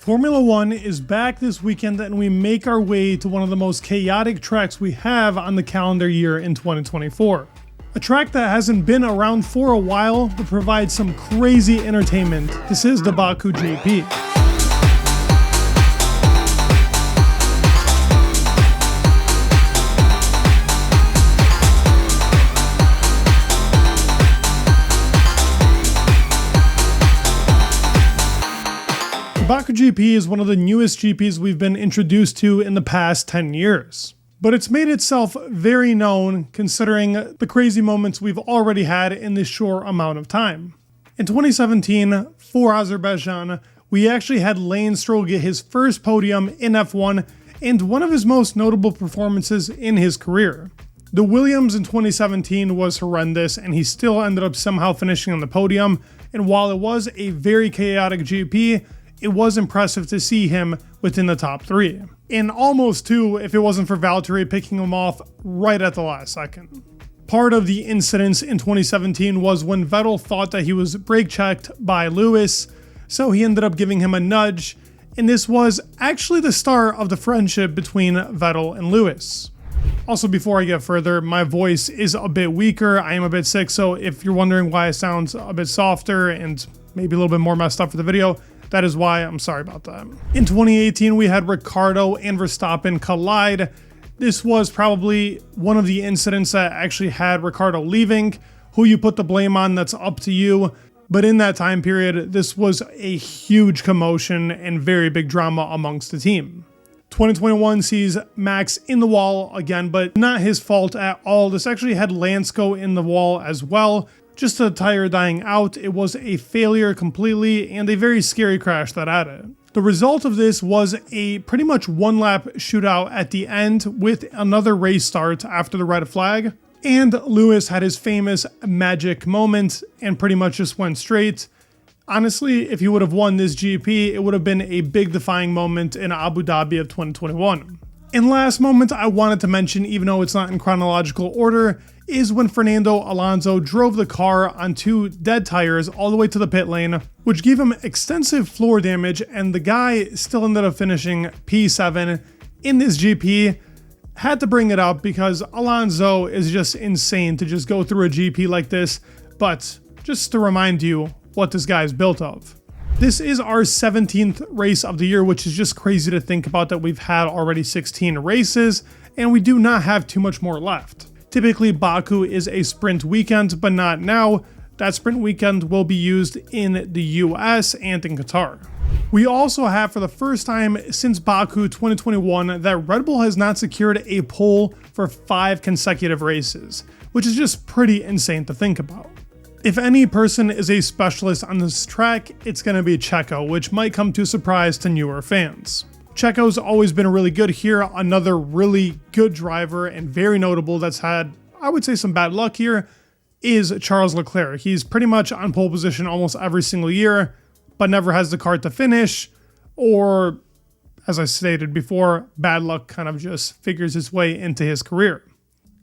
Formula One is back this weekend and we make our way to one of the most chaotic tracks we have on the calendar year in 2024. A track that hasn't been around for a while but provides some crazy entertainment. This is the Baku GP. The Baku GP is one of the newest GPs we've been introduced to in the past 10 years. But it's made itself very known considering the crazy moments we've already had in this short amount of time. In 2017, for Azerbaijan, we actually had Lance Stroll get his first podium in F1 and one of his most notable performances in his career. The Williams in 2017 was horrendous and he still ended up somehow finishing on the podium, and while it was a very chaotic GP, it was impressive to see him within the top three. And almost two if it wasn't for Valtteri picking him off right at the last second. Part of the incidents in 2017 was when Vettel thought that he was brake checked by Lewis, so he ended up giving him a nudge, and this was actually the start of the friendship between Vettel and Lewis. Also, before I get further, my voice is a bit weaker, I am a bit sick, so if you're wondering why it sounds a bit softer and maybe a little bit more messed up for the video, that is why. I'm sorry about that. In 2018, we had Ricciardo and Verstappen collide. This was probably one of the incidents that actually had Ricciardo leaving. Who you put the blame on, that's up to you. But in that time period, this was a huge commotion and very big drama amongst the team. 2021 sees Max in the wall again, but not his fault at all. This actually had Lance go in the wall as well. Just a tire dying out, it was a failure completely and a very scary crash that had it. The result of this was a pretty much one lap shootout at the end with another race start after the red flag. And Lewis had his famous magic moment and pretty much just went straight. Honestly, if he would have won this GP, it would have been a big defying moment in Abu Dhabi of 2021. And last moment I wanted to mention, even though it's not in chronological order, is when Fernando Alonso drove the car on two dead tires all the way to the pit lane, which gave him extensive floor damage, and the guy still ended up finishing P7 in this GP. Had to bring it up because Alonso is just insane to just go through a GP like this, but just to remind you what this guy is built of. This is our 17th race of the year, which is just crazy to think about that we've had already 16 races, and we do not have too much more left. Typically, Baku is a sprint weekend, but not now. That sprint weekend will be used in the US and in Qatar. We also have, for the first time since Baku 2021, that Red Bull has not secured a pole for 5 consecutive races, which is just pretty insane to think about. If any person is a specialist on this track, it's going to be Checo, which might come to a surprise to newer fans. Checo's always been really good here. Another really good driver and very notable that's had, I would say, some bad luck here is Charles Leclerc. He's pretty much on pole position almost every single year, but never has the car to finish, or, as I stated before, bad luck kind of just figures its way into his career.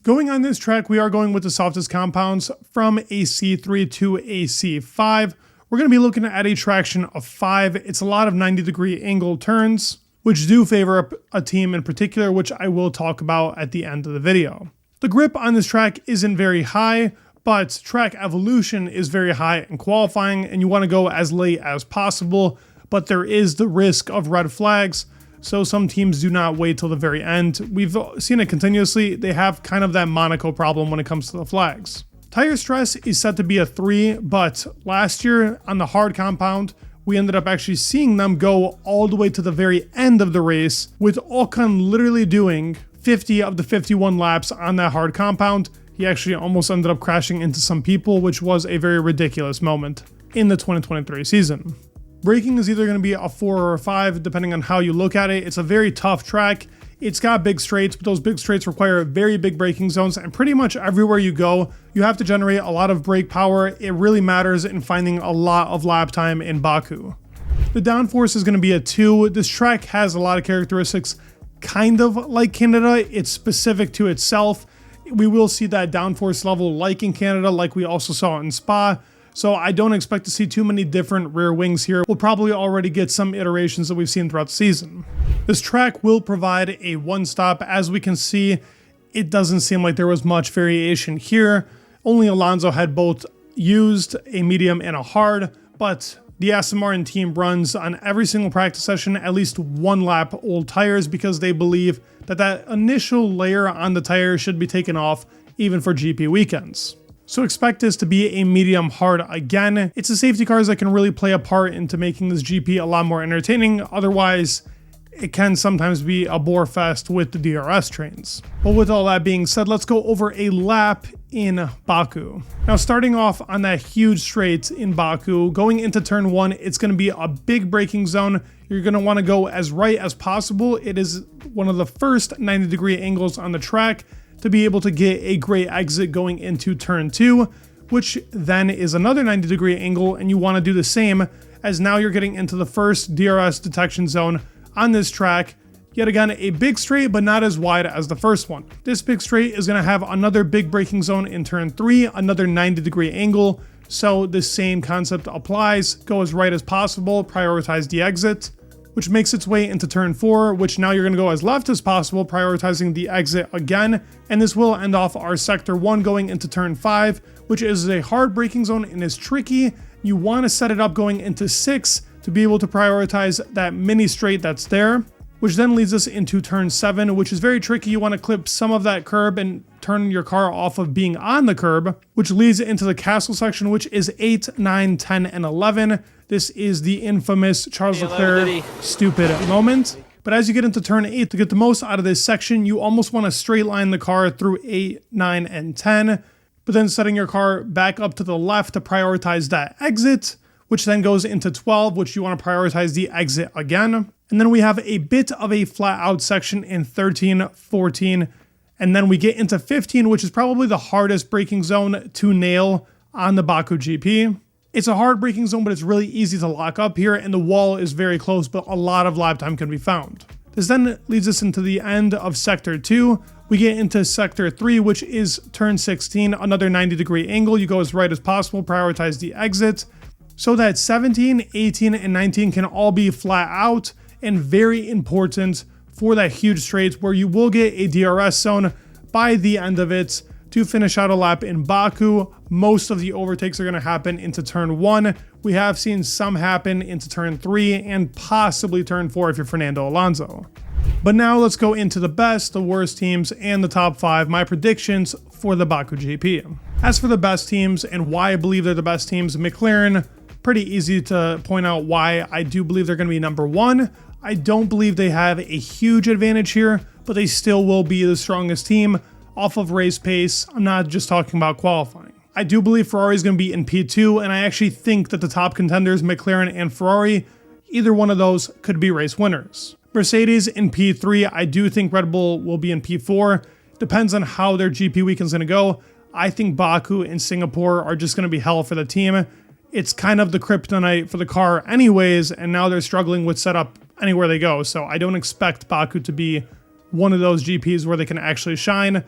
Going on this track, we are going with the softest compounds from a C3 to a C5. We're going to be looking at a traction of 5. It's a lot of 90-degree angle turns, which do favor a team in particular, which I will talk about at the end of the video. The grip on this track isn't very high, but track evolution is very high in qualifying, and you want to go as late as possible, but there is the risk of red flags, so some teams do not wait till the very end. We've seen it continuously. They have kind of that Monaco problem when it comes to the flags. Tire stress is set to be a 3, but last year on the hard compound, we ended up actually seeing them go all the way to the very end of the race, with Ocon literally doing 50 of the 51 laps on that hard compound. He actually almost ended up crashing into some people, which was a very ridiculous moment in the 2023 season. Braking is either going to be a 4 or a 5, depending on how you look at it. It's a very tough track. It's got big straights, but those big straights require very big braking zones, and pretty much everywhere you go, you have to generate a lot of brake power. It really matters in finding a lot of lap time in Baku. The downforce is going to be a 2. This track has a lot of characteristics kind of like Canada. It's specific to itself. We will see that downforce level like in Canada, like we also saw in Spa. So I don't expect to see too many different rear wings here. We'll probably already get some iterations that we've seen throughout the season. This track will provide a one stop. As we can see, it doesn't seem like there was much variation here. Only Alonso had both used a medium and a hard, but the Aston Martin team runs on every single practice session at least one lap old tires because they believe that that initial layer on the tire should be taken off even for GP weekends. So expect this to be a medium hard again. It's the safety cars that can really play a part into making this GP a lot more entertaining. Otherwise, it can sometimes be a bore fest with the DRS trains. But with all that being said, let's go over a lap in Baku. Now, starting off on that huge straight in Baku, going into turn 1, it's going to be a big braking zone. You're going to want to go as right as possible. It is one of the first 90-degree angles on the track to be able to get a great exit going into turn 2, which then is another 90-degree angle, and you want to do the same, as now you're getting into the first DRS detection zone on this track. Yet again, a big straight, but not as wide as the first one. This big straight is going to have another big braking zone in turn 3, another 90-degree angle, so the same concept applies. Go as right as possible, prioritize the exit, which makes its way into turn 4, which now you're going to go as left as possible, prioritizing the exit again, and this will end off our sector 1 going into turn 5, which is a hard braking zone and is tricky. You want to set it up going into 6 to be able to prioritize that mini straight that's there, which then leads us into turn 7, which is very tricky. You want to clip some of that curb and turn your car off of being on the curb, which leads into the castle section, which is 8, 9, 10, and 11. This is the infamous Charles Leclerc stupid moment. But as you get into turn 8, to get the most out of this section, you almost want to straight line the car through 8, 9, and 10, but then setting your car back up to the left to prioritize that exit, which then goes into 12, which you want to prioritize the exit again. And then we have a bit of a flat out section in 13, 14, and then we get into 15, which is probably the hardest braking zone to nail on the Baku GP. It's a hard braking zone, but it's really easy to lock up here, and the wall is very close, but a lot of lap time can be found. This then leads us into the end of sector 2. We get into sector 3, which is turn 16, another 90-degree angle. You go as right as possible, prioritize the exit, so that 17, 18, and 19 can all be flat out, and very important for that huge straight where you will get a DRS zone by the end of it to finish out a lap in Baku. Most of the overtakes are going to happen into turn 1. We have seen some happen into turn 3 and possibly turn 4 if you're Fernando Alonso. But now let's go into the best, the worst teams, and the top 5, my predictions for the Baku GP. As for the best teams and why I believe they're the best teams, McLaren, pretty easy to point out why I do believe they're going to be number 1. I don't believe they have a huge advantage here, but they still will be the strongest team off of race pace. I'm not just talking about qualifying. I do believe Ferrari is going to be in P2, and I actually think that the top contenders, McLaren and Ferrari, either one of those could be race winners. Mercedes in P3, I do think Red Bull will be in P4. Depends on how their GP weekend is going to go. I think Baku and Singapore are just going to be hell for the team. It's kind of the kryptonite for the car anyways, and now they're struggling with setup anywhere they go. So I don't expect Baku to be one of those GPs where they can actually shine.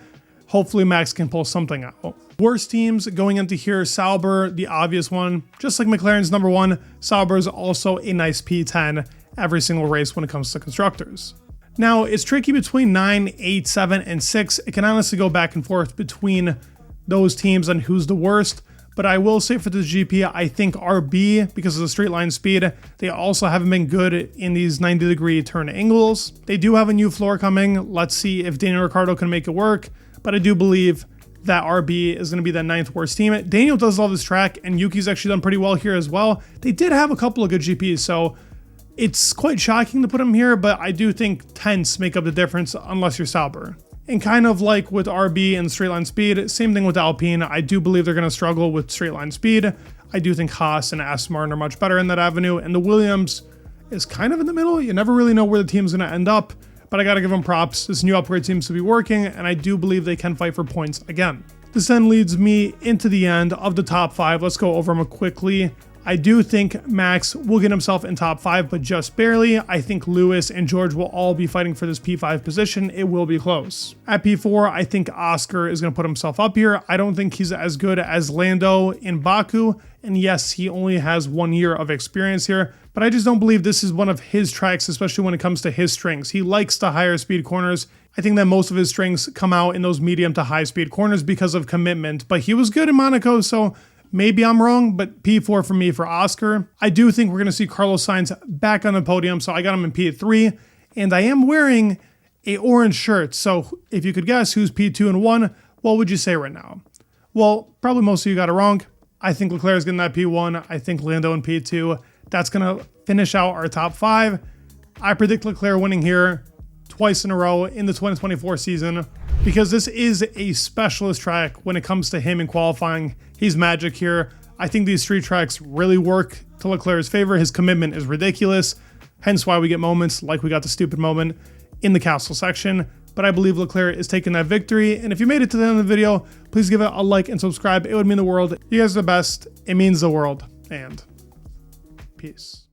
Hopefully Max can pull something out. Worst teams going into here, Sauber, the obvious one. Just like McLaren's number 1, Sauber is also a nice P10 every single race when it comes to constructors. Now, it's tricky between 9, 8, 7, and 6. It can honestly go back and forth between those teams on who's the worst. But I will say for this GP, I think RB, because of the straight line speed, they also haven't been good in these 90-degree turn angles. They do have a new floor coming. Let's see if Daniel Ricciardo can make it work. But I do believe that RB is going to be the 9th worst team. Daniel does love this track, and Yuki's actually done pretty well here as well. They did have a couple of good GPs, so it's quite shocking to put him here, but I do think tenths make up the difference unless you're Sauber. And kind of like with RB and straight line speed, same thing with Alpine. I do believe they're going to struggle with straight line speed. I do think Haas and Aston Martin are much better in that avenue, and the Williams is kind of in the middle. You never really know where the team's going to end up, but I got to give them props. This new upgrade seems to be working, and I do believe they can fight for points again. This then leads me into the end of the top 5. Let's go over them quickly. I do think Max will get himself in top 5, but just barely. I think Lewis and George will all be fighting for this P5 position. It will be close. At P4, I think Oscar is going to put himself up here. I don't think he's as good as Lando in Baku. And yes, he only has 1 year of experience here, but I just don't believe this is one of his tracks, especially when it comes to his strengths. He likes the higher speed corners. I think that most of his strengths come out in those medium to high speed corners because of commitment, but he was good in Monaco, so maybe I'm wrong, but P4 for me for Oscar. I do think we're going to see Carlos Sainz back on the podium, so I got him in P3, and I am wearing a orange shirt, so if you could guess who's P2 and 1, what would you say right now? Well, probably most of you got it wrong. I think Leclerc is getting that P1. I think Lando in P2. That's going to finish out our top 5. I predict Leclerc winning here twice in a row in the 2024 season because this is a specialist track when it comes to him in qualifying. He's magic here. I think these street tracks really work to Leclerc's favor. His commitment is ridiculous, hence why we get moments like we got the stupid moment in the castle section. But I believe Leclerc is taking that victory. And if you made it to the end of the video, please give it a like and subscribe. It would mean the world. You guys are the best. It means the world. And peace.